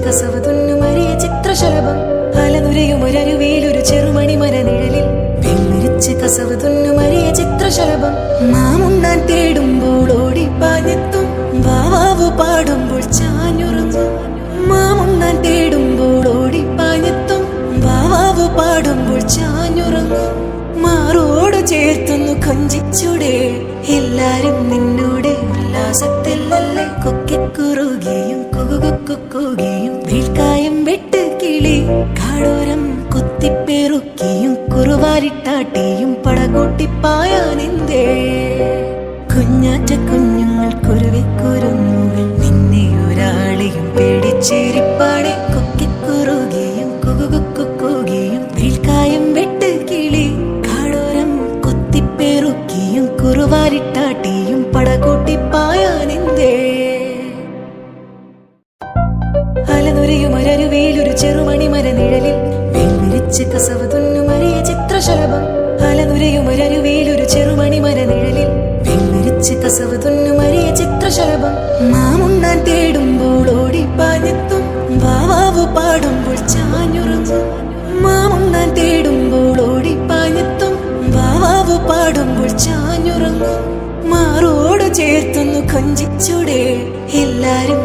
കസവ് തുന്നുമറിയ ചിത്രശലഭം അലനുരയുമൊരരുവിയിലൊരു ചെറുമണി മരനിഴലിൽ വെള്ളിരിച്ച് കസവ് തുന്നുമറിയ ചിത്രശലഭം മാമുണ്ണാൻ തേടുമ്പോൾ ഓടിപ്പാഞ്ഞെത്തും വാവാവു പാടുമ്പോൾ ചാഞ്ഞുറങ്ങും മാമുണ്ണാൻ തേടുമ്പോൾ ഓടിപ്പാഞ്ഞെത്തും വാവാവു പാടുമ്പോൾ ചാഞ്ഞുറങ്ങും മാറോട് ചേർത്തുന്നു കൊഞ്ചിച്ചൂടെ എല്ലാരും നിന്നോടെ ഉല്ലാസത്തിലല്ലേ കൊക്കിക്കുറുകയും കുകുകുക്കുകയും വീൽക്കായം വെട്ട് കിളി കാടോരം കുത്തിപ്പെറുക്കിയും കുറുവാരിട്ടാട്ടിയും പടകൂട്ടിപ്പായാനെന്തേ കുഞ്ഞാറ്റ കുഞ്ഞുങ്ങൾ കുരുവിക്കുരുന്നുകൾ നിന്നെ ഒരാളെയും പേടിച്ചേരിപ്പാടെ കൊക്കിക്കുറുകയും കുകുകുക്കുകയും വീൽക്കായം വെട്ട് കിളി കാടോരം കുത്തിപ്പെറുക്കിയും കുറുവാരിട്ടാട്ടിയും പടകൂട്ടിപ്പായാനെന്തേ അലനുരയുമൊരരുവിയിലൊരു ചെറുമണി മരനിഴലിൽ വെള്ളിരിച്ച് കസവ് തുന്നുമറിയ ചിത്രശലഭം അലനുരയുമൊരരുവിയിലൊരു ചെറുമണി മരനിഴലിൽ വെള്ളിരിച്ച് കസവ് തുന്നുമറിയ ചിത്രശലഭം മാമുണ്ണാൻ തേടുമ്പോൾ ഓടിപ്പാഞ്ഞെത്തും വാവാവു പാടുമ്പോൾ ചാഞ്ഞുറങ്ങും മാമുണ്ണാൻ തേടുമ്പോൾ ഓടിപ്പാഞ്ഞെത്തും വാവാവു പാടുമ്പോൾ ചാഞ്ഞുറങ്ങും മാറോട് ചേർത്തുന്നു കൊഞ്ചിച്ചൂടെ എല്ലാരും